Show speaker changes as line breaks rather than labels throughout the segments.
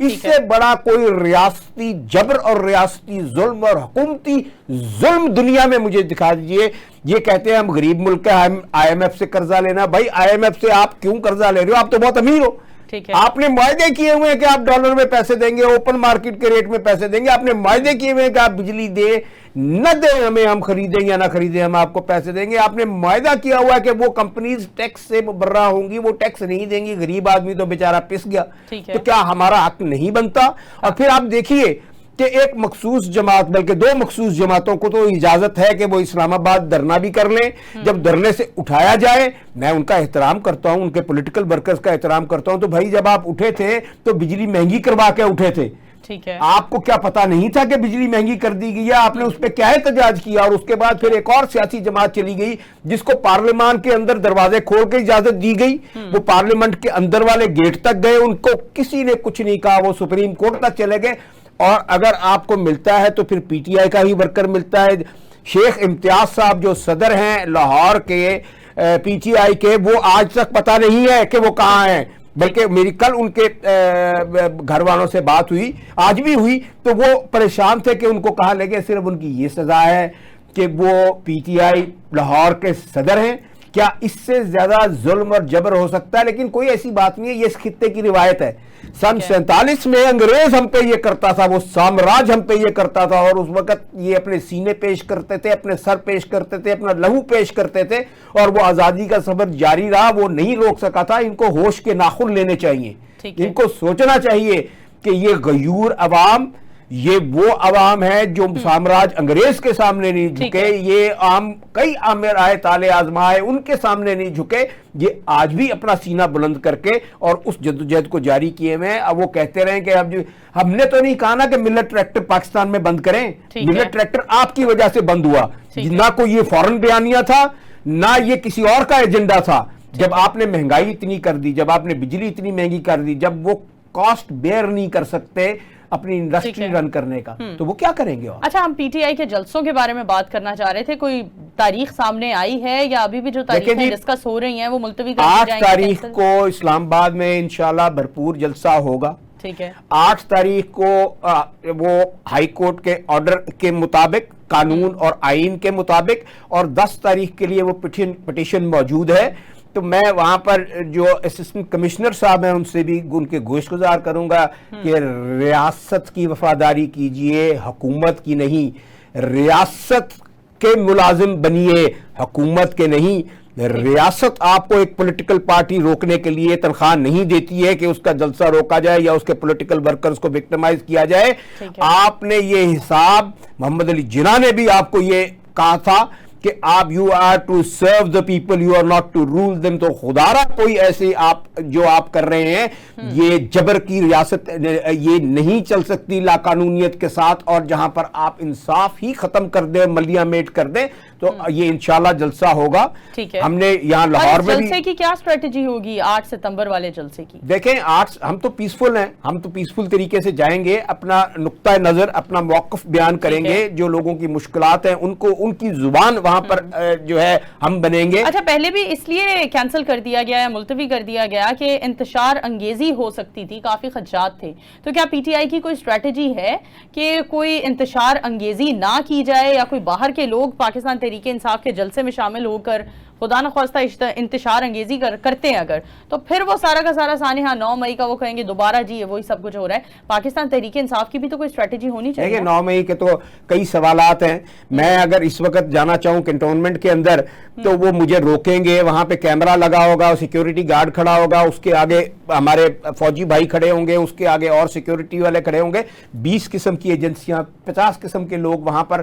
اس سے بڑا کوئی ریاستی جبر اور ریاستی ظلم اور حکومتی ظلم دنیا میں مجھے دکھا دیجئے. یہ کہتے ہیں ہم غریب ملک ہے, آئی ایم ایف سے قرضہ لینا. بھائی آئی ایم ایف سے آپ کیوں قرضہ لے رہے ہو؟ آپ تو بہت امیر ہو. آپ نے معاہدے کیے ہوئے ہیں کہ آپ ڈالر میں پیسے دیں گے, اوپن مارکیٹ کے ریٹ میں پیسے دیں گے. آپ نے معاہدے کیے ہوئے ہیں کہ آپ بجلی دیں نہ دیں ہمیں, ہم خریدیں یا نہ خریدیں ہم آپ کو پیسے دیں گے. آپ نے معاہدہ کیا ہوا ہے کہ وہ کمپنیز ٹیکس سے مبرہ ہوں گی, وہ ٹیکس نہیں دیں گی. غریب آدمی تو بیچارہ پس گیا. تو کیا ہمارا حق نہیں بنتا؟ اور پھر آپ دیکھیے کہ ایک مخصوص جماعت, بلکہ دو مخصوص جماعتوں کو تو اجازت ہے کہ وہ اسلام آباد دھرنا بھی کر لیں. جب دھرنے سے اٹھایا جائے, میں ان کا احترام کرتا ہوں, ان کے پولیٹیکل ورکرز کا احترام کرتا ہوں, تو بھائی جب آپ اٹھے تھے تو بجلی مہنگی کروا کے اٹھے تھے. آپ کو کیا پتا نہیں تھا کہ بجلی مہنگی کر دی گئی ہے؟ آپ نے اس پہ کیا احتجاج کیا؟ اور اس کے بعد پھر ایک اور سیاسی جماعت چلی گئی جس کو پارلیمان کے اندر دروازے کھول کے اجازت دی گئی. وہ پارلیمنٹ کے اندر والے گیٹ تک گئے, ان کو کسی نے کچھ نہیں کہا, وہ سپریم کورٹ تک چلے گئے. اور اگر آپ کو ملتا ہے تو پھر پی ٹی آئی کا ہی ورکر ملتا ہے. شیخ امتیاز صاحب جو صدر ہیں لاہور کے پی ٹی آئی کے, وہ آج تک پتہ نہیں ہے کہ وہ کہاں ہیں. بلکہ میری کل ان کے گھر والوں سے بات ہوئی, آج بھی ہوئی, تو وہ پریشان تھے کہ ان کو کہا لے گئے صرف ان کی یہ سزا ہے کہ وہ پی ٹی آئی لاہور کے صدر ہیں. کیا اس سے زیادہ ظلم اور جبر ہو سکتا ہے؟ لیکن کوئی ایسی بات نہیں ہے, یہ اس خطے کی روایت ہے. سن 47 میں انگریز ہم پہ یہ کرتا تھا, وہ سامراج ہم پہ یہ کرتا تھا, اور اس وقت یہ اپنے سینے پیش کرتے تھے, اپنے سر پیش کرتے تھے, اپنا لہو پیش کرتے تھے, اور وہ آزادی کا سفر جاری رہا, وہ نہیں روک سکا تھا. ان کو ہوش کے ناخن لینے چاہیے, ان کو سوچنا چاہیے کہ یہ غیور عوام, یہ وہ عوام ہے جو سامراج انگریز کے سامنے نہیں جھکے, یہ کئی عامر آئے تالے آزمائے, ان کے سامنے نہیں جھکے. یہ آج بھی اپنا سینہ بلند کر کے اور اس جدوجہد کو جاری کیے ہوئے ہیں. اب وہ کہتے رہیں کہ ہم نے تو نہیں کہا نا کہ ملت ٹریکٹر پاکستان میں بند کریں. ملت ٹریکٹر آپ کی وجہ سے بند ہوا, نہ کوئی یہ فورن بیانیہ تھا, نہ یہ کسی اور کا ایجنڈا تھا. جب آپ نے مہنگائی اتنی کر دی, جب آپ نے بجلی اتنی مہنگی کر دی, جب وہ کاسٹ بیئر نہیں کر سکتے اپنی انڈسٹری رن کرنے کا, تو وہ کیا کریں گے؟
اچھا, ہم پی ٹی آئی کے جلسوں کے بارے میں بات کرنا چاہ رہے تھے. کوئی تاریخ سامنے آئی ہے یا ابھی بھی جو تاریخیں ڈسکس ہو رہی ہیں وہ ملتوی کر دی جائیں گی؟
8 تاریخ کو اسلام آباد میں انشاءاللہ بھرپور جلسہ ہوگا. ٹھیک ہے. 8 تاریخ کو وہ ہائی کورٹ کے آرڈر کے مطابق, قانون اور آئین کے مطابق, اور 10 تاریخ کے لیے وہ پٹیشن موجود ہے. تو میں وہاں پر جو اسسٹنٹ کمشنر صاحب ہیں ان سے بھی ان کے گوش گزار کروں گا کہ ریاست کی وفاداری کیجئے, حکومت کی نہیں. ریاست کے ملازم بنیے, حکومت کے نہیں. ریاست آپ کو ایک پولیٹیکل پارٹی روکنے کے لیے تنخواہ نہیں دیتی ہے کہ اس کا جلسہ روکا جائے یا اس کے پولیٹیکل ورکرز کو وکٹمائز کیا جائے. آپ نے یہ حساب, محمد علی جناح نے بھی آپ کو یہ کہا تھا کہ آپ you are to serve the people, you are not to rule them. تو خدا را کوئی ایسے جو آپ کر رہے ہیں, یہ جبر کی ریاست یہ نہیں چل سکتی لا قانونیت کے ساتھ. اور جہاں پر آپ انصاف ہی ختم کر دیں, ملیاں میٹ کر دیں, تو یہ انشاءاللہ جلسہ ہوگا. ہم نے یہاں لاہور میں
جلسے کی کیا اسٹریٹجی ہوگی 8 ستمبر والے جلسے کی؟
دیکھیں, ہم تو پیسفل ہیں, ہم تو پیسفل طریقے سے جائیں گے, اپنا نقطہ نظر, اپنا موقف بیان کریں گے. جو لوگوں کی مشکلات ہیں ان کو, ان کی زبان وہاں پر جو ہے ہم بنیں گے.
اچھا, پہلے بھی اس لیے کینسل کر دیا گیا ہے, ملتوی کر دیا گیا کہ انتشار انگیزی ہو سکتی تھی, کافی خدشات تھے. تو کیا پی ٹی آئی کی کوئی اسٹریٹجی ہے کہ کوئی انتشار انگیزی نہ کی جائے, یا کوئی باہر کے لوگ پاکستان تحریک انصاف کے جلسے میں شامل ہو کر خدا نخواستہ انتشار انگیزی کرتے ہیں اگر, تو پھر وہ سارا کا سارا سانحہ 9 مئی کا وہ کہیں گے دوبارہ جی وہی سب کچھ ہو رہا ہے؟ پاکستان تحریک انصاف کی بھی تو کوئی اسٹریٹجی ہونی چاہیے.
9 مئی کے تو کئی سوالات ہیں. میں اگر اس وقت جانا چاہوں کنٹونمنٹ کے اندر تو وہ مجھے روکیں گے, وہاں پہ کیمرہ لگا ہوگا, سیکیورٹی گارڈ کھڑا ہوگا, اس کے آگے ہمارے فوجی بھائی کھڑے ہوں گے, اس کے آگے اور سیکیورٹی والے کھڑے ہوں گے. 20 قسم کی ایجنسیاں, 50 قسم کے لوگ وہاں پر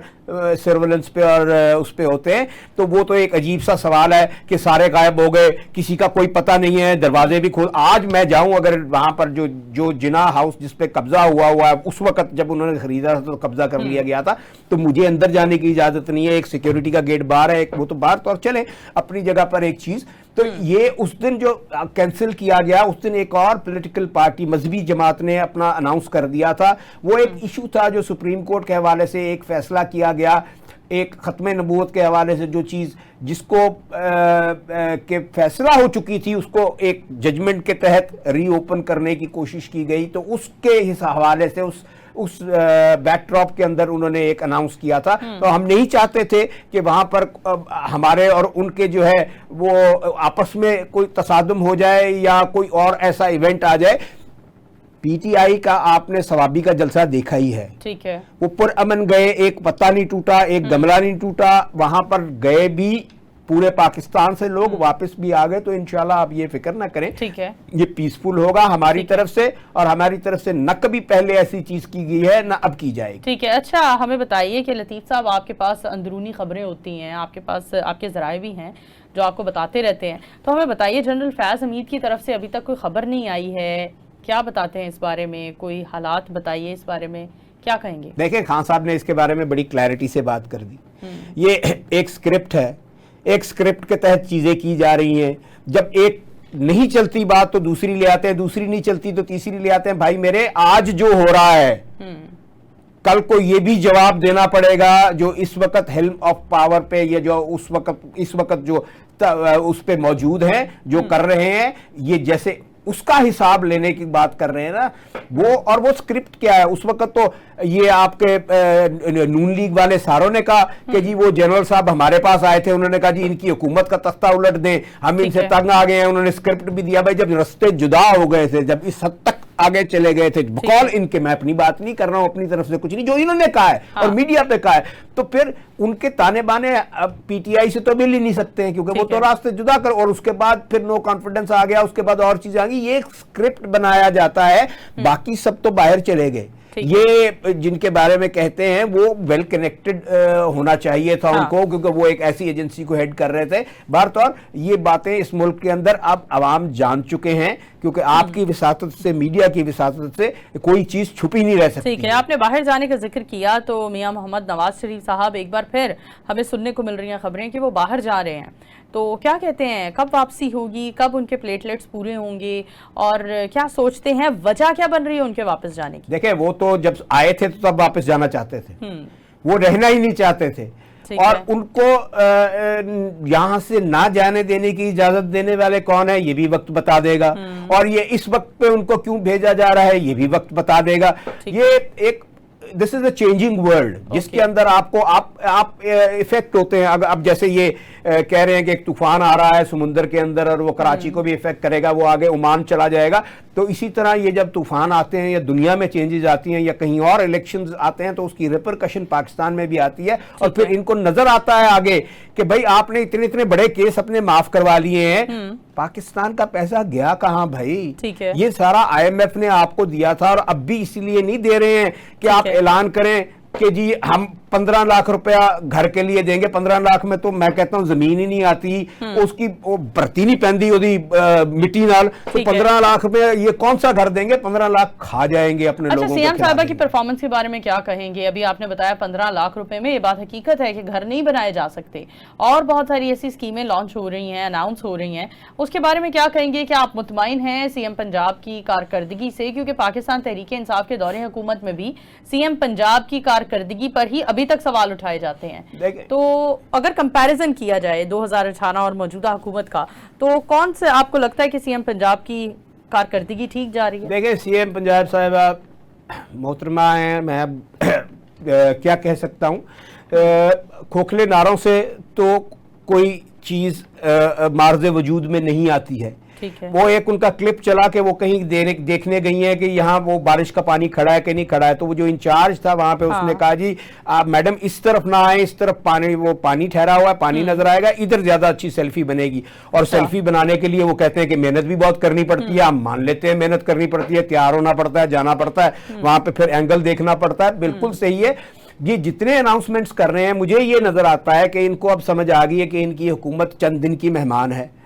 سرولنس پہ اور اس پہ ہوتے ہیں. تو وہ تو ایک عجیب سا سوال ہے کہ سارے غائب ہو گئے, کسی کا کوئی پتہ نہیں ہے, دروازے بھی کھول. آج میں جاؤں اگر وہاں پر جو جناح ہاؤس جس پہ قبضہ ہوا ہے, اس وقت جب انہوں نے خریدا تھا تو قبضہ کر لیا گیا تھا, تو مجھے اندر جانے کی اجازت نہیں ہے. ایک سیکیورٹی کا گیٹ باہر ہے, وہ تو باہر تو چلیں اپنی جگہ پر ایک چیز. تو یہ اس دن جو کینسل کیا گیا, اس دن ایک اور پولیٹیکل پارٹی مذہبی جماعت نے اپنا اناؤنس کر دیا تھا. وہ ایک ایشو تھا جو سپریم کورٹ کے حوالے سے ایک فیصلہ کیا گیا ایک ختم نبوت کے حوالے سے جو چیز جس کو کہ فیصلہ ہو چکی تھی اس کو ایک ججمنٹ کے تحت ری اوپن کرنے کی کوشش کی گئی، تو اس کے حوالے سے اس بیک ڈراپ کے اندر انہوں نے ایک اناؤنس کیا تھا۔ تو ہم نہیں چاہتے تھے کہ وہاں پر ہمارے اور ان کے جو ہے وہ آپس میں کوئی تصادم ہو جائے یا کوئی اور ایسا ایونٹ آ جائے۔ پی ٹی آئی کا آپ نے ثوابی کا جلسہ دیکھا ہی ہے،
ٹھیک ہے،
وہ پر امن گئے، ایک پتہ نہیں ٹوٹا، ایک گملہ نہیں ٹوٹا، وہاں پر گئے بھی پورے پاکستان سے لوگ، واپس بھی آ گئے۔ تو انشاءاللہ آپ یہ فکر نہ کریں،
ٹھیک ہے،
یہ پیسفل ہوگا ہماری طرف سے، اور ہماری طرف سے نہ کبھی پہلے ایسی چیز کی گئی ہے نہ اب کی جائے گی۔
ٹھیک ہے۔ اچھا ہمیں بتائیے کہ لطیف صاحب آپ کے پاس اندرونی خبریں ہوتی ہیں، آپ کے پاس آپ کے ذرائع بھی ہیں جو آپ کو بتاتے رہتے ہیں، تو ہمیں بتائیے جنرل فیاض حمید کی طرف سے ابھی تک کوئی خبر نہیں آئی ہے، کیا بتاتے ہیں اس بارے میں؟ کوئی حالات بتائیے اس بارے میں، کیا کہیں گے؟
دیکھیں خان صاحب نے اس کے بارے میں بڑی کلیئرٹی سے بات کر دی۔ یہ ایک سکرپٹ ہے، ایک سکرپٹ کے تحت چیزیں کی جا رہی ہیں، جب ایک نہیں چلتی بات تو دوسری لے آتے ہیں، دوسری نہیں چلتی تو تیسری لے آتے ہیں۔ بھائی میرے آج جو ہو رہا ہے کل کو یہ بھی جواب دینا پڑے گا جو اس وقت ہیلم آف پاور پہ یا جو اس وقت جو اس پہ موجود ہیں، جو کر رہے ہیں، یہ جیسے اس کا حساب لینے کی بات کر رہے ہیں نا وہ، اور وہ سکرپٹ کیا ہے؟ اس وقت تو یہ آپ کے نون لیگ والے ساروں نے کہا کہ جی وہ جنرل صاحب ہمارے پاس آئے تھے، انہوں نے کہا جی ان کی حکومت کا تختہ الٹ دیں، ہم ان سے تنگ آ گئے ہیں، انہوں نے سکرپٹ بھی دیا۔ بھائی جب رستے جدا ہو گئے تھے، جب اس حد تک آگے چلے گئے تھے بقول ان کے، میں اپنی بات نہیں کر رہا ہوں، اپنی طرف سے کچھ نہیں، جو انہوں نے کہا ہے اور میڈیا پہ کہا ہے، تو پھر ان کے تانے بانے اب پی ٹی آئی سے تو مل ہی نہیں سکتے ہیں، کیونکہ وہ تو راستے جدا کر، اور اس کے بعد پھر نو کانفیڈنس آ گیا، اس کے بعد اور چیزیں آ گئی۔ یہ ایک سکرپٹ بنایا جاتا ہے، باقی سب تو باہر چلے گئے۔ یہ جن کے بارے میں کہتے ہیں وہ ویل کنیکٹڈ ہونا چاہیے تھا ان کو، کیونکہ وہ ایک ایسی ایجنسی کو ہیڈ کر رہے تھے۔ بہرطور یہ باتیں اس ملک کے اندر اب عوام جان چکے ہیں، کیونکہ آپ کی وساطت سے، میڈیا کی وساطت سے کوئی چیز چھپی نہیں رہ سکتی۔
ٹھیک ہے، آپ نے باہر جانے کا ذکر کیا تو میاں محمد نواز شریف صاحب ایک بار پھر ہمیں سننے کو مل رہی ہیں خبریں کہ وہ باہر جا رہے ہیں، تو کیا کہتے ہیں کب واپسی ہوگی، کب ان کے پلیٹلیٹس پورے ہوں گے، اور کیا سوچتے ہیں وجہ کیا بن رہی ہے ان کے واپس جانے کی؟
دیکھیں وہ تو جب آئے تھے تو تب واپس جانا چاہتے تھے، وہ رہنا ہی نہیں چاہتے تھے، اور ان کو یہاں سے نہ جانے دینے کی اجازت دینے والے کون ہیں یہ بھی وقت بتا دے گا، اور یہ اس وقت پہ ان کو کیوں بھیجا جا رہا ہے یہ بھی وقت بتا دے گا۔ یہ ایک دس از اے چینجنگ ورلڈ جس کے اندر آپ کو آپ افیکٹ ہوتے ہیں۔ اب جیسے یہ کہہ رہے ہیں کہ ایک طوفان آ رہا ہے سمندر کے اندر اور وہ کراچی کو بھی افیکٹ کرے گا، وہ آگے عمان چلا جائے گا، تو اسی طرح یہ جب طوفان آتے ہیں یا دنیا میں چینجز آتی ہیں یا کہیں اور الیکشنز آتے ہیں تو اس کی ریپرکشن پاکستان میں بھی آتی ہے، اور پھر ان کو نظر آتا ہے آگے کہ بھائی آپ نے اتنے بڑے کیس اپنے معاف کروا لیے ہیں، پاکستان کا پیسہ گیا کہاں بھائی؟ یہ سارا آئی ایم ایف نے آپ کو دیا تھا، اور اب بھی اس لیے نہیں دے رہے ہیں کہ آپ اعلان کریں کہ جی ہم 15 لاکھ روپیہ گھر کے لیے دیں گے۔ 15 لاکھ میں تو میں کہتا ہوں زمین ہی نہیں آتی، اس کی برتی نہیں پہنتی ہوتی مٹی نال، تو 15 لاکھ روپیہ یہ کون سا گھر دیں گے؟ 15 لاکھ کھا جائیں گے اپنے لوگوں کو۔
اچھا سی ایم صاحبہ کی پرفارمنس کے بارے میں کیا کہیں گے؟ ابھی آپ نے بتایا 15 لاکھ روپے میں، یہ بات حقیقت ہے کہ گھر نہیں بنائے جا سکتے، اور بہت ساری ایسی اسکیمیں لانچ ہو رہی ہیں، اناؤنس ہو رہی ہیں، اس کے بارے میں کیا کہیں گے؟ کہ آپ مطمئن ہیں سی ایم پنجاب کی کارکردگی سے؟ کیونکہ پاکستان تحریک انصاف کے دور حکومت میں بھی سی ایم پنجاب کی کارکردگی پر ہی ابھی تک سوال اٹھائے جاتے ہیں، تو اگر کمپیریزن کیا جائے 2018 اور موجودہ حکومت کا، تو کون سے آپ کو لگتا ہے کہ سی ایم پنجاب کی کارکردگی ٹھیک جا رہی ہے؟
دیکھیں سی ایم پنجاب صاحبہ محترمہ ہیں، میں کیا کہہ سکتا ہوں، کھوکھلے نعروں سے تو کوئی چیز معرض وجود میں نہیں آتی ہے۔ وہ ایک ان کا کلپ چلا کہ وہ کہیں دیکھنے گئی ہیں کہ یہاں وہ بارش کا پانی کھڑا ہے کہ نہیں کھڑا ہے، تو وہ جو انچارج تھا وہاں پہ اس نے کہا جی آپ میڈم اس طرف نہ آئیں، اس طرف پانی ٹھہرا ہوا ہے، پانی نظر آئے گا، ادھر زیادہ اچھی سیلفی بنے گی۔ اور سیلفی بنانے کے لیے وہ کہتے ہیں کہ محنت بھی بہت کرنی پڑتی ہے، ہم مان لیتے ہیں محنت کرنی پڑتی ہے، تیار ہونا پڑتا ہے، جانا پڑتا ہے وہاں پہ، پھر اینگل دیکھنا پڑتا ہے، بالکل صحیح ہے۔ یہ جتنے اناؤنسمنٹس کر رہے ہیں مجھے یہ نظر آتا ہے کہ ان کو اب سمجھ آ گئی ہے کہ ان کی حکومت چند دن کی مہمان ہے،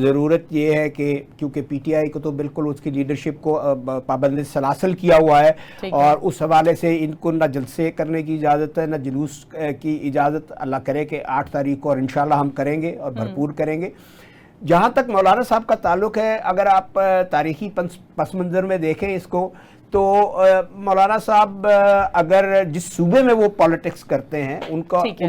ضرورت یہ ہے کہ کیونکہ پی ٹی آئی کو تو بالکل اس کی لیڈرشپ کو پابند سلاسل کیا ہوا ہے اور اس حوالے سے ان کو نہ جلسے کرنے کی اجازت ہے نہ جلوس کی اجازت. اللہ کرے کہ 8 تاریخ کو اور انشاءاللہ ہم کریں گے اور بھرپور کریں گے. جہاں تک مولانا صاحب کا تعلق ہے, اگر آپ تاریخی پس منظر میں دیکھیں اس کو تو مولانا صاحب اگر جس صوبے میں وہ پالیٹکس کرتے ہیں ان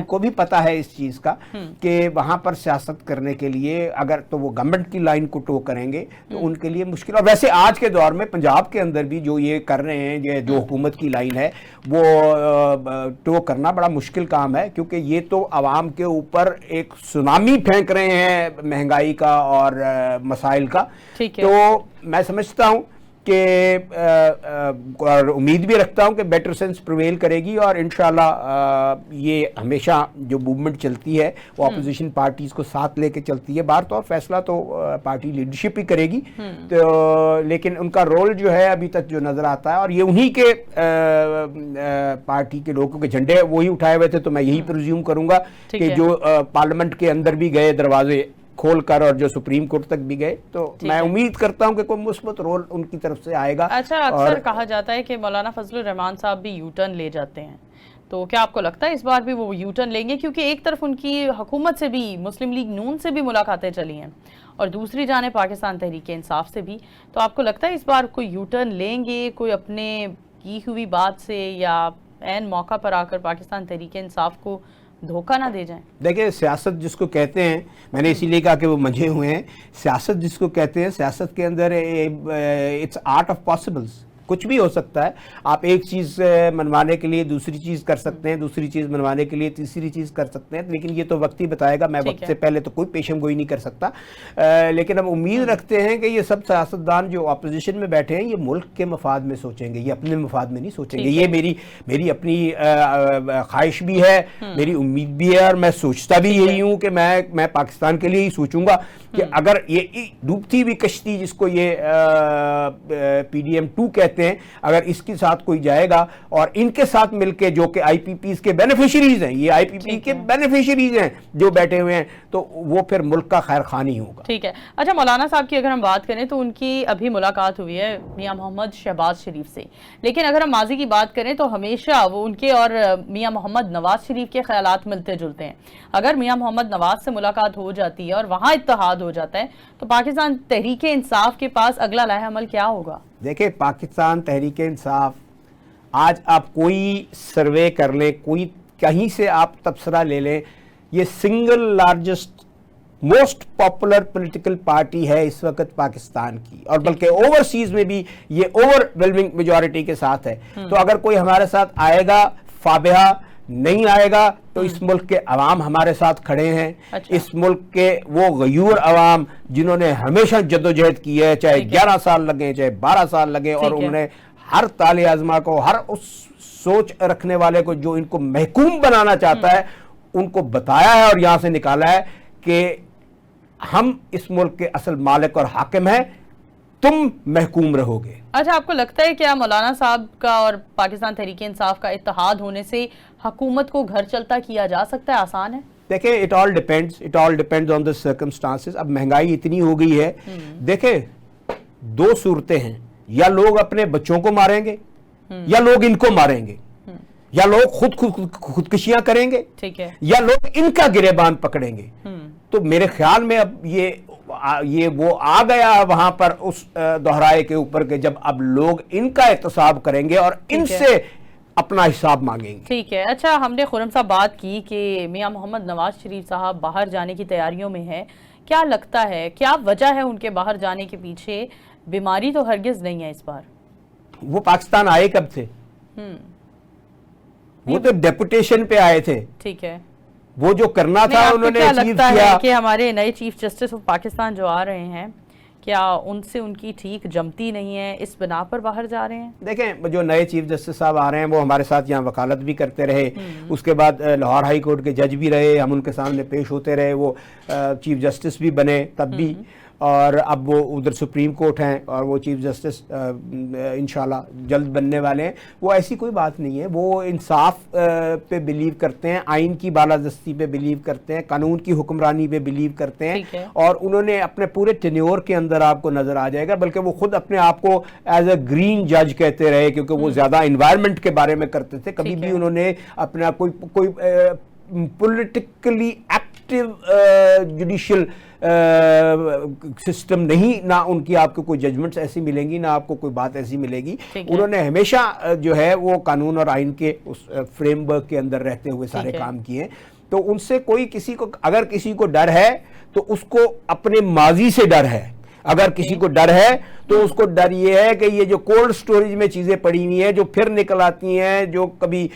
کو بھی پتہ ہے اس چیز کا کہ وہاں پر سیاست کرنے کے لیے اگر تو وہ گورنمنٹ کی لائن کو ٹو کریں گے تو ان کے لیے مشکل. اور ویسے آج کے دور میں پنجاب کے اندر بھی جو یہ کر رہے ہیں, جو حکومت کی لائن ہے وہ ٹو کرنا بڑا مشکل کام ہے, کیونکہ یہ تو عوام کے اوپر ایک سونامی پھینک رہے ہیں مہنگائی کا اور مسائل کا. تو میں سمجھتا ہوں کہ اور امید بھی رکھتا ہوں کہ بیٹر سینس پریویل کرے گی اور انشاءاللہ یہ ہمیشہ جو موومنٹ چلتی ہے وہ اپوزیشن پارٹیز کو ساتھ لے کے چلتی ہے. بار طور فیصلہ تو پارٹی لیڈرشپ ہی کرے گی, تو لیکن ان کا رول جو ہے ابھی تک جو نظر آتا ہے, اور یہ انہی کے پارٹی کے لوگوں کے جھنڈے وہی اٹھائے ہوئے تھے, تو میں یہی پریزیوم کروں گا کہ جو پارلیمنٹ کے اندر بھی گئے دروازے کھول کر اور جو سپریم کورٹ تک بھی گئے, تو میں امید کرتا ہوں کہ کوئی مثبت رول ان کی طرف سے آئے گا.
اچھا, اکثر کہا جاتا ہے کہ مولانا فضل الرحمان صاحب بھی یو ٹرن لے جاتے ہیں, تو کیا آپ کو لگتا ہے اس بار بھی وہ یو ٹرن لیں گے؟ کیونکہ ایک طرف ان کی حکومت سے بھی, مسلم لیگ نون سے بھی ملاقاتیں چلی ہیں اور دوسری جانب پاکستان تحریک انصاف سے بھی, تو آپ کو لگتا ہے اس بار کوئی یو ٹرن لیں گے, کوئی اپنے کی ہوئی بات سے یا عین موقع پر آ کر پاکستان تحریک انصاف کو دھوکہ نہ دے جائیں؟
دیکھیں, سیاست جس کو کہتے ہیں, میں نے اسی لیے کہا کہ وہ منجھے ہوئے ہیں, سیاست جس کو کہتے ہیں, سیاست کے اندر اٹس آرٹ آف پاسبلز, کچھ بھی ہو سکتا ہے. آپ ایک چیز منوانے کے لیے دوسری چیز کر سکتے ہیں, دوسری چیز منوانے کے لیے تیسری چیز کر سکتے ہیں, لیکن یہ تو وقت ہی بتائے گا. میں وقت سے پہلے تو کوئی پیشن گوئی نہیں کر سکتا, لیکن ہم امید رکھتے ہیں کہ یہ سب سیاستدان جو اپوزیشن میں بیٹھے ہیں یہ ملک کے مفاد میں سوچیں گے, یہ اپنے مفاد میں نہیں سوچیں گے. یہ میری اپنی خواہش بھی ہے, میری امید بھی ہے, اور میں سوچتا بھی یہی ہوں کہ میں پاکستان کے لیے ہی سوچوں گا کہ اگر یہ ڈوبتی ہوئی کشتی جس کو یہ پی ڈی ایم 2 کہتے ہیں, اگر اس کے ساتھ کوئی جائے گا اور ان کے ساتھ مل کے جو کہ آئی پی پیز کے بینیفیشریز ہیں, یہ آئی پی پی کے بینیفیشریز ہیں جو بیٹھے ہوئے ہیں, تو وہ پھر ملک کا خیر خواہ نہیں ہوگا.
ٹھیک ہے. اچھا, مولانا صاحب کی اگر ہم بات کریں تو ان کی ابھی ملاقات ہوئی ہے میاں محمد شہباز شریف سے, لیکن اگر ہم ماضی کی بات کریں تو ہمیشہ وہ ان کے اور میاں محمد نواز شریف کے خیالات ملتے جلتے ہیں. اگر میاں محمد نواز سے ملاقات ہو جاتی ہے اور وہاں اتحاد ہو جاتا ہے تو پاکستان تحریک انصاف کے پاس اگلا لائحہ عمل کیا ہوگا؟
دیکھیں, پاکستان تحریک انصاف, آج آپ کوئی سروے کر لیں, کوئی کہیں سے آپ تبصرہ لے لیں, یہ single largest most popular political party ہے اس وقت پاکستان کی, اور بلکہ اوورسیز میں بھی یہ اوور ویلمنگ میجورٹی کے ساتھ ہے. تو اگر کوئی ہمارے ساتھ آئے گا فابہا, نہیں آئے گا تو اس ملک کے عوام ہمارے ساتھ کھڑے ہیں. اس ملک کے وہ غیور عوام جنہوں نے ہمیشہ جدوجہد کی ہے, چاہے 11 سال لگے چاہے 12 سال لگے, اور انہوں نے ہر طالع ازما کو, ہر اس سوچ رکھنے والے کو جو ان کو محکوم بنانا چاہتا ہے, ان کو بتایا ہے اور یہاں سے نکالا ہے کہ ہم اس ملک کے اصل مالک اور حاکم ہیں, تم محکوم رہو گے.
اچھا, آپ کو لگتا ہے کیا مولانا صاحب کا اور پاکستان تحریک انصاف کا اتحاد ہونے سے حکومت کو گھر چلتا کیا جا سکتا ہے؟ آسان ہے.
دیکھیں, it all depends on the circumstances. اب مہنگائی اتنی ہو گئی ہے, دیکھیں 2 صورتیں ہیں, یا لوگ اپنے بچوں کو ماریں گے یا لوگ ان کو ماریں گے, یا لوگ خودکشیاں کریں گے,
ٹھیک ہے,
یا لوگ ان کا گریبان پکڑیں گے. تو میرے خیال میں اب یہ وہ آ گیا وہاں پر اس دہرائے کے اوپر کہ جب اب لوگ ان کا احتساب کریں گے اور ان سے اپنا حساب مانگیں گے.
ٹھیک ہے. اچھا, ہم نے خرم صاحب بات کی کہ میاں محمد نواز شریف صاحب باہر جانے کی تیاریوں میں ہیں, کیا لگتا ہے کیا وجہ ہے ان کے باہر جانے کے پیچھے؟ بیماری تو ہرگز نہیں ہے اس بار.
وہ پاکستان آئے کب تھے؟ وہ تو ڈیپوٹیشن پہ آئے تھے.
ٹھیک ہے,
وہ جو کرنا تھا انہوں نے اچیو کیا.
کہ ہمارے نئے چیف جسٹس آف پاکستان جو آ رہے ہیں, کیا ان سے ان کی ٹھیک جمتی نہیں ہے, اس بنا پر باہر جا رہے ہیں؟
دیکھیں, جو نئے چیف جسٹس صاحب آ رہے ہیں وہ ہمارے ساتھ یہاں وکالت بھی کرتے رہے, اس کے بعد لاہور ہائی کورٹ کے جج بھی رہے, ہم ان کے سامنے پیش ہوتے رہے, وہ چیف جسٹس بھی بنے تب بھی, اور اب وہ ادھر سپریم کورٹ ہیں اور وہ چیف جسٹس انشاءاللہ جلد بننے والے ہیں. وہ ایسی کوئی بات نہیں ہے. وہ انصاف پہ بلیو کرتے ہیں, آئین کی بالادستی پہ بلیو کرتے ہیں, قانون کی حکمرانی پہ بلیو کرتے ہیں, اور انہوں نے اپنے پورے ٹینیور کے اندر آپ کو نظر آ جائے گا, بلکہ وہ خود اپنے آپ کو ایز اے گرین جج کہتے رہے کیونکہ وہ زیادہ انوائرمنٹ کے بارے میں کرتے تھے. کبھی بھی انہوں نے اپنا کوئی پولیٹیکلی ایکٹیو جوڈیشل سسٹم نہیں, نہ ان کی آپ کو کوئی ججمنٹس ایسی ملیں گی, نہ آپ کو کوئی بات ایسی ملے گی. انہوں نے ہمیشہ جو ہے وہ قانون اور آئین کے اس فریم ورک کے اندر رہتے ہوئے سارے کام کیے. تو ان سے کوئی کسی کو, اگر کسی کو ڈر ہے تو اس کو اپنے ماضی سے ڈر ہے. اگر کسی کو ڈر ہے تو اس کو ڈر یہ ہے کہ یہ جو کولڈ سٹوریج میں چیزیں پڑی ہوئی ہیں جو پھر نکل آتی ہیں, جو کبھی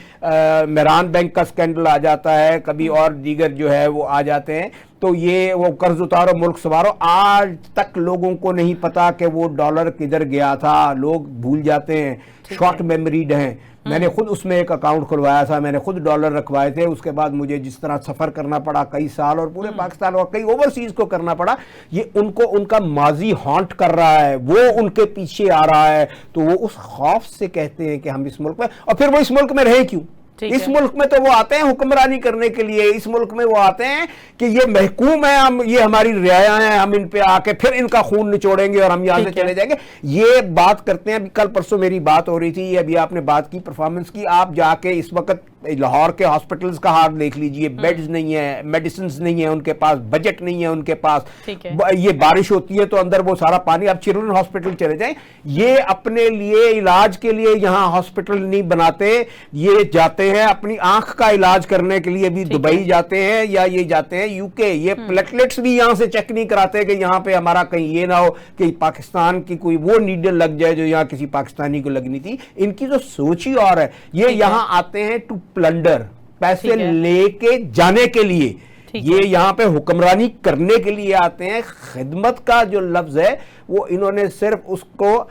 میران بینک کا سکینڈل آ جاتا ہے, کبھی اور دیگر جو ہے وہ آ جاتے ہیں, تو یہ وہ قرض اتارو ملک سنوارو, آج تک لوگوں کو نہیں پتا کہ وہ ڈالر کدھر گیا تھا. لوگ بھول جاتے ہیں, شارٹ میموریڈ ہیں. میں نے خود اس میں ایک اکاؤنٹ کھلوایا تھا, میں نے خود ڈالر رکھوائے تھے. اس کے بعد مجھے جس طرح سفر کرنا پڑا کئی سال, اور پورے پاکستان اور کئی اوورسیز کو کرنا پڑا, یہ ان کو ان کا ماضی ہانٹ کر رہا ہے, وہ ان کے پیچھے آ رہا ہے. تو وہ اس خوف سے کہتے ہیں کہ ہم اس ملک میں, اور پھر وہ اس ملک میں رہیں کیوں؟ اس ملک میں تو وہ آتے ہیں حکمرانی کرنے کے لیے. اس ملک میں وہ آتے ہیں کہ یہ محکوم ہے, ہم یہ ہماری رعایا ہیں, ہم ان پہ آ کے پھر ان کا خون نچوڑیں گے اور ہم یہاں سے چلے جائیں گے. یہ بات کرتے ہیں. ابھی کل پرسوں میری بات ہو رہی تھی, ابھی آپ نے بات کی پرفارمنس کی. آپ جا کے اس وقت لاہور کے ہاسپٹلز کا حال دیکھ لیجئے, بیڈز نہیں ہیں, میڈیسنز نہیں ہیں ان کے پاس, بجٹ نہیں ہے ان کے پاس. یہ بارش ہوتی ہے تو اندر وہ سارا پانی. آپ چلڈرن ہاسپٹل چلے جائیں, یہ اپنے لیے علاج کے لیے یہاں ہاسپٹل نہیں بناتے, یہ جاتے ہیں اپنی آنکھ کا علاج کرنے کے لیے بھی دبئی جاتے ہیں یا یہ جاتے ہیں یو کے. یہ پلیٹلیٹس بھی یہاں سے چیک نہیں کراتے کہ یہاں پہ ہمارا کہیں یہ نہ ہو کہ پاکستان کی کوئی وہ نیڈل لگ جائے جو یہاں کسی پاکستانی کو لگنی تھی. ان کی جو سوچ ہی اور ہے. یہ یہاں آتے ہیں ٹو پلنڈر, پیسے لے کے جانے کے لیے. یہ یہاں پہ حکمرانی کرنے کے لیے آتے ہیں. خدمت کا جو لفظ ہے وہ انہوں نے صرف اس کو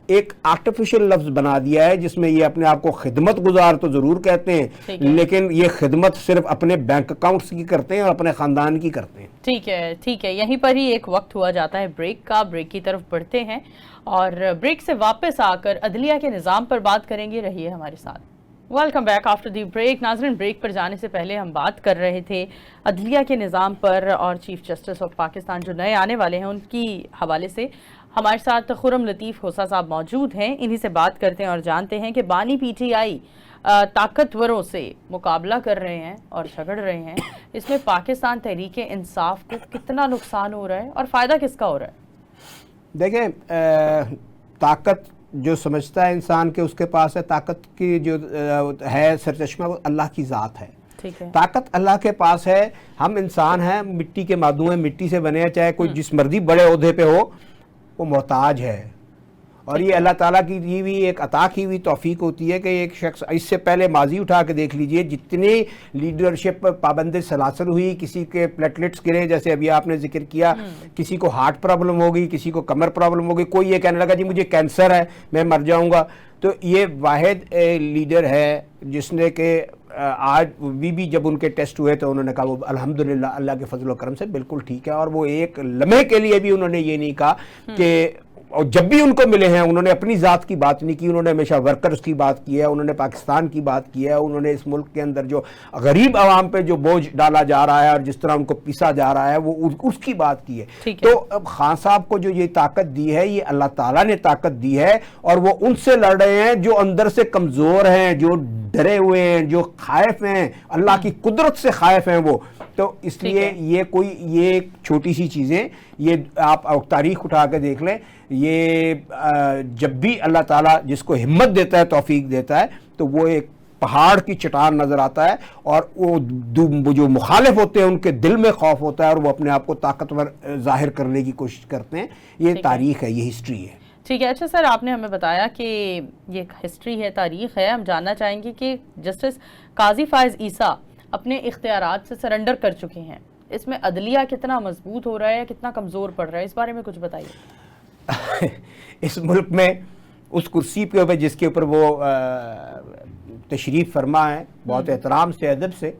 ایک آرٹیفیشل لفظ بنا دیا ہے, جس میں یہ اپنے آپ کو خدمت گزار تو ضرور کہتے ہیں, لیکن یہ خدمت صرف اپنے بینک اکاؤنٹس کی کرتے ہیں اور اپنے خاندان کی کرتے ہیں.
ٹھیک ہے, یہیں پر ہی ایک وقت ہوا جاتا ہے بریک کا. بریک کی طرف بڑھتے ہیں اور بریک سے واپس آ کر عدلیہ کے نظام پر بات کریں گے. رہیے ہمارے ساتھ. Welcome back after the break. ناظرین, بریک پر جانے سے پہلے ہم بات کر رہے تھے عدلیہ کے نظام پر اور چیف جسٹس آف پاکستان جو نئے آنے والے ہیں ان کی حوالے سے. ہمارے ساتھ خرم لطیف خوسا صاحب موجود ہیں, انہی سے بات کرتے ہیں اور جانتے ہیں کہ بانی پی ٹی آئی طاقتوروں سے مقابلہ کر رہے ہیں اور جھگڑ رہے ہیں. اس میں پاکستان تحریک انصاف کو کتنا نقصان ہو رہا ہے اور فائدہ کس کا ہو رہا ہے؟
دیکھیں, طاقت جو سمجھتا ہے انسان کے اس کے پاس ہے. طاقت کی جو ہے سرچشمہ وہ اللہ کی ذات ہے. طاقت اللہ کے پاس ہے. ہم انسان ہیں, مٹی کے مادوں ہیں, مٹی سے بنے ہیں. چاہے کوئی جس مرضی بڑے عہدے پہ ہو, وہ محتاج ہے. اور یہ اللہ تعالیٰ کی دی ہوئی ایک عطا کی ہوئی توفیق ہوتی ہے کہ ایک شخص, اس سے پہلے ماضی اٹھا کے دیکھ لیجئے, جتنی لیڈرشپ پابند سلاسل ہوئی, کسی کے پلیٹلیٹس گرے, جیسے ابھی آپ نے ذکر کیا, کسی کو ہارٹ پرابلم ہوگی, کسی کو کمر پرابلم ہوگی, کوئی یہ کہنے لگا جی مجھے کینسر ہے, میں مر جاؤں گا. تو یہ واحد لیڈر ہے جس نے کہ آج بھی جب ان کے ٹیسٹ ہوئے تو انہوں نے کہا وہ الحمدللہ اللہ کے فضل و کرم سے بالکل ٹھیک ہے. اور وہ ایک لمحے کے لیے بھی انہوں نے یہ نہیں کہا کہ, اور جب بھی ان کو ملے ہیں انہوں نے اپنی ذات کی بات نہیں کی, انہوں نے ہمیشہ ورکرز کی بات کی ہے, انہوں نے پاکستان کی بات کی ہے, انہوں نے اس ملک کے اندر جو غریب عوام پہ جو بوجھ ڈالا جا رہا ہے اور جس طرح ان کو پیسا جا رہا ہے وہ اس کی بات کی ہے. تو اب خان صاحب کو جو یہ طاقت دی ہے یہ اللہ تعالیٰ نے طاقت دی ہے, اور وہ ان سے لڑ رہے ہیں جو اندر سے کمزور ہیں, جو ڈرے ہوئے ہیں, جو خائف ہیں, اللہ کی قدرت سے خائف ہیں وہ. تو اس لیے یہ ایک چھوٹی سی چیزیں, یہ آپ تاریخ اٹھا کے دیکھ لیں, یہ جب بھی اللہ تعالیٰ جس کو ہمت دیتا ہے, توفیق دیتا ہے, تو وہ ایک پہاڑ کی چٹان نظر آتا ہے, اور وہ جو مخالف ہوتے ہیں ان کے دل میں خوف ہوتا ہے اور وہ اپنے آپ کو طاقتور ظاہر کرنے کی کوشش کرتے ہیں. یہ تاریخ ہے, یہ ہسٹری ہے.
ٹھیک ہے. اچھا سر, آپ نے ہمیں بتایا کہ یہ ہسٹری ہے, تاریخ ہے. ہم جاننا چاہیں گے کہ جسٹس قاضی فائز عیسیٰ اپنے اختیارات سے سرنڈر کر چکے ہیں, اس میں عدلیہ کتنا مضبوط ہو رہا ہے یا کتنا کمزور پڑ رہا ہے, اس بارے میں کچھ بتائیے.
اس ملک میں اس کرسی پہ اوپر جس کے اوپر وہ تشریف فرما ہے, بہت احترام سے, ادب سے,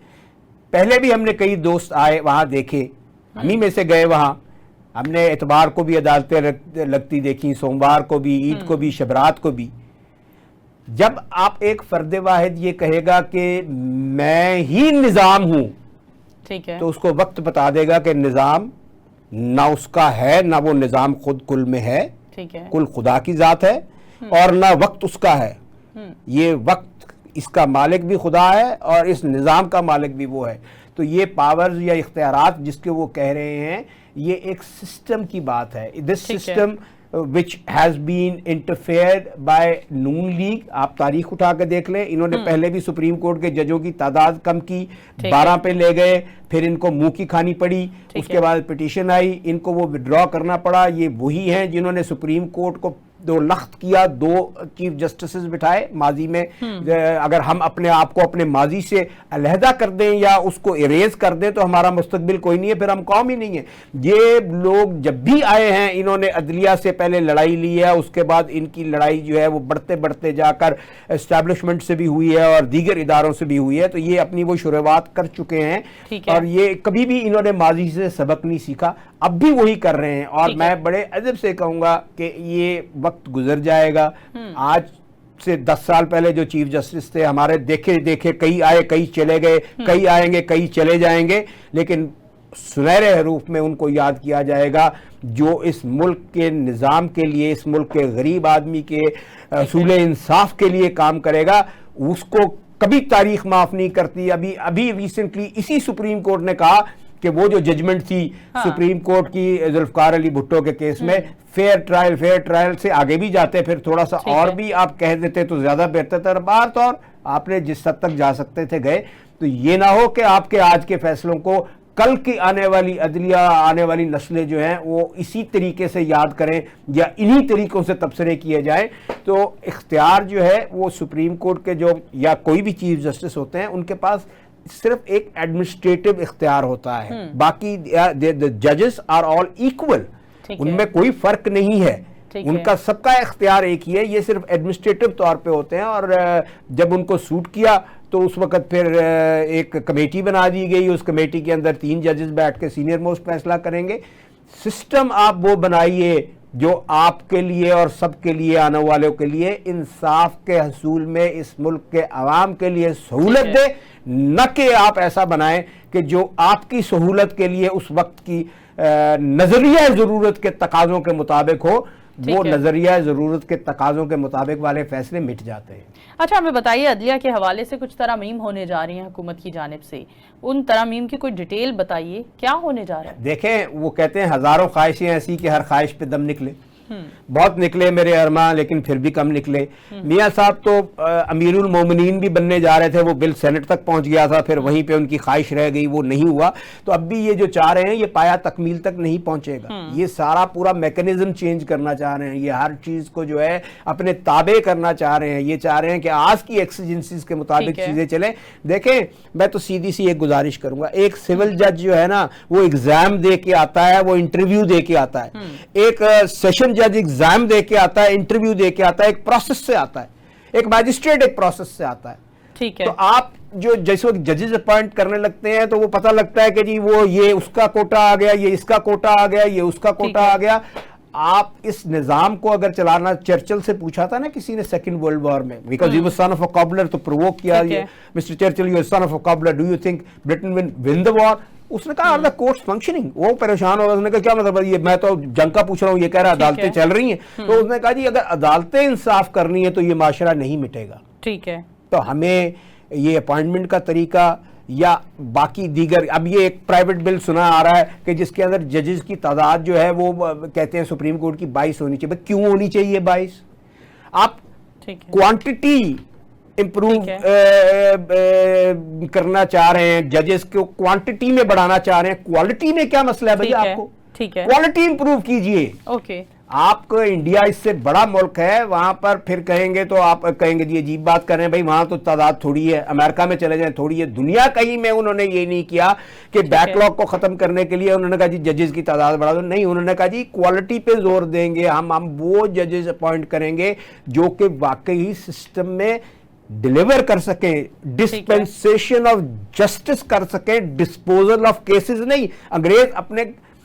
پہلے بھی ہم نے کئی دوست آئے وہاں دیکھے, ہم ہی میں سے گئے وہاں, ہم نے اتوار کو بھی عدالتیں لگتی دیکھی, سوموار کو بھی, عید کو بھی, شبرات کو بھی. جب آپ ایک فرد واحد یہ کہے گا کہ میں ہی نظام ہوں,
ٹھیک ہے,
تو اس کو وقت بتا دے گا کہ نظام نہ اس کا ہے, نہ وہ نظام خود کل میں ہے,
ٹھیک ہے,
کل خدا کی ذات ہے, اور نہ وقت اس کا ہے. یہ وقت اس کا مالک بھی خدا ہے اور اس نظام کا مالک بھی وہ ہے. تو یہ پاورز یا اختیارات جس کے وہ کہہ رہے ہیں, یہ ایک سسٹم کی بات ہے. This system which has been interfered by Noon League. آپ تاریخ اٹھا کے دیکھ لیں, انہوں نے پہلے بھی سپریم کورٹ کے ججوں کی تعداد کم کی, 12 پہ لے گئے, پھر ان کو منہ کی کھانی پڑی, اس کے بعد پٹیشن آئی, ان کو وہ وڈرا کرنا پڑا. یہ وہی ہیں جنہوں نے سپریم کورٹ کو دو لخت کیا, 2 چیف جسٹسز بٹھائے ماضی میں. اگر ہم اپنے آپ کو اپنے ماضی سے علیحدہ کر دیں یا اس کو اریز کر دیں تو ہمارا مستقبل کوئی نہیں ہے, پھر ہم قوم ہی نہیں ہے. یہ لوگ جب بھی آئے ہیں انہوں نے عدلیہ سے پہلے لڑائی لی ہے, اس کے بعد ان کی لڑائی جو ہے وہ بڑھتے بڑھتے جا کر اسٹیبلشمنٹ سے بھی ہوئی ہے اور دیگر اداروں سے بھی ہوئی ہے. تو یہ اپنی وہ شروعات کر چکے ہیں اور یہ کبھی بھی انہوں نے ماضی سے سبق نہیں سیکھا, اب بھی وہی کر رہے ہیں. اور میں بڑے ادب سے کہوں گا کہ یہ وقت گزر جائے گا. آج سے 10 سال پہلے جو چیف جسٹس تھے ہمارے, دیکھے کئی آئے کئی چلے گئے, کئی آئیں گے کئی چلے جائیں گے, لیکن سنہرے حروف میں ان کو یاد کیا جائے گا جو اس ملک کے نظام کے لیے, اس ملک کے غریب آدمی کے اصول انصاف کے لیے کام کرے گا. اس کو کبھی تاریخ معاف نہیں کرتی. ابھی ریسنٹلی اسی سپریم کورٹ نے کہا کہ وہ جو ججمنٹ تھی سپریم کورٹ کی ذوالفقار علی بھٹو کے کیس میں, فیئر ٹرائل سے آگے بھی جاتے, پھر تھوڑا سا اور بھی آپ کہہ دیتے تو زیادہ بہتر تھا. بہر طور آپ نے جس حد تک جا سکتے تھے گئے. تو یہ نہ ہو کہ آپ کے آج کے فیصلوں کو کل کی آنے والی عدلیہ, آنے والی نسلیں جو ہیں وہ اسی طریقے سے یاد کریں یا انہی طریقوں سے تبصرے کیے جائیں. تو اختیار جو ہے وہ سپریم کورٹ کے جو یا کوئی بھی چیف جسٹس ہوتے ہیں ان کے پاس صرف ایک ایڈمنسٹریٹو اختیار ہوتا ہے, باقی ججز آر آل ایکول, ان میں کوئی فرق نہیں ہے, ان کا سب کا اختیار ایک ہی ہے. یہ صرف ایڈمنسٹریٹو طور پہ ہوتے ہیں, اور جب ان کو سوٹ کیا تو اس وقت پھر ایک کمیٹی بنا دی گئی, اس کمیٹی کے اندر 3 ججز بیٹھ کے سینئر موسٹ فیصلہ کریں گے. سسٹم آپ وہ بنائیے جو آپ کے لیے اور سب کے لیے, آنے والوں کے لیے انصاف کے حصول میں اس ملک کے عوام کے لیے سہولت دے, نہ کہ آپ ایسا بنائیں کہ جو آپ کی سہولت کے لیے اس وقت کی نظریہ ضرورت کے تقاضوں کے مطابق ہو. وہ نظریہ ضرورت کے تقاضوں کے مطابق والے فیصلے مٹ جاتے ہیں.
اچھا ہمیں بتائیے, عدلیہ کے حوالے سے کچھ ترامیم ہونے جا رہی ہیں حکومت کی جانب سے, ان ترامیم کی کوئی ڈیٹیل بتائیے, کیا ہونے جا رہا ہے؟
دیکھیں, وہ کہتے ہیں ہزاروں خواہشیں ایسی کہ ہر خواہش پہ دم نکلے. بہت نکلے میرے ارماں, لیکن پھر بھی کم نکلے. میاں صاحب تو امیر المومنین بھی بننے جا رہے تھے, وہ بل سینٹ تک پہنچ گیا تھا, پھر وہیں پہ ان کی خواہش رہ گئی, وہ نہیں ہوا. تو اب بھی یہ جو چاہ رہے ہیں یہ پایا تکمیل تک نہیں پہنچے گا. یہ سارا پورا میکنزم چینج کرنا چاہ رہے ہیں, یہ ہر چیز کو جو ہے اپنے تابع کرنا چاہ رہے ہیں. یہ چاہ رہے ہیں کہ آج کی ایکسیجنسیز کے مطابق چیزیں چلیں. دیکھیں, میں تو سیدھی سی ایک گزارش کروں گا, ایک سول جج جو ہے نا وہ ایگزام دے کے آتا ہے, وہ انٹرویو دے کے آتا ہے. ایک سیشن جج ایگزام دے کے آتا ہے, انٹرویو دے کے آتا ہے, ایک پروسیس سے آتا ہے. ایک میجسٹریٹ ایک پروسیس سے آتا ہے.
ٹھیک ہے,
تو آپ جو جس وقت ججز اپوائنٹ کرنے لگتے ہیں تو وہ پتہ لگتا ہے کہ جی وہ یہ اس کا کوٹا آ گیا, یہ اس کا کوٹا آ گیا, یہ اس کا کوٹا آ گیا. آپ اس نظام کو اگر چلانا, چرچل سے پوچھا تھا نا کسی نے سیکنڈ ورلڈ وار میں, because he was son of a cobbler, تو پرووک کیا Mister Churchill, you are son of a cobbler, do you think Britain will win the war. اس نے کہا آر دا کورٹس فنکشننگ. وہ پریشان ہو گیا, اس نے کہا کیا مطلب یہ میں تو جنگ کا پوچھ رہا ہوں, یہ کہہ رہا عدالتیں چل رہی ہیں. تو اس نے کہا جی اگر عدالتیں انصاف کرنی ہے تو یہ معاشرہ نہیں مٹے گا.
ٹھیک ہے,
تو ہمیں یہ اپوائنٹمنٹ کا طریقہ یا باقی دیگر, اب یہ ایک پرائیویٹ بل سنا آ رہا ہے کہ جس کے اندر ججز کی تعداد جو ہے وہ کہتے ہیں سپریم کورٹ کی 22 ہونی چاہیے. کیوں ہونی چاہیے 22؟ آپ کوانٹٹی امپروو کرنا چاہ رہے ہیں, ججز کو کوانٹٹی میں بڑھانا چاہ رہے ہیں, کوالٹی میں کیا مسئلہ ہے بھائی آپ کو؟ کوالٹی امپروو کیجئے.
اوکے,
آپ کو انڈیا اس سے بڑا ملک ہے, وہاں پر پھر کہیں گے تو آپ کہیں گے جی عجیب بات کر رہے ہیں بھائی, وہاں تو تعداد تھوڑی ہے, امریکہ میں چلے جائیں تھوڑی ہے. دنیا کہیں میں انہوں نے یہ نہیں کیا کہ بیک لاگ کو ختم کرنے کے لیے انہوں نے کہا جی ججز کی تعداد بڑھا دو, نہیں, انہوں نے کہا جی کوالٹی پہ زور دیں گے, ہم وہ ججز اپوائنٹ کریں گے جو کہ واقعی سسٹم میں ڈیلیور کر سکیں, ڈسپینسیشن آف جسٹس کر سکیں, ڈسپوزل آف کیسز نہیں. انگریز اپنے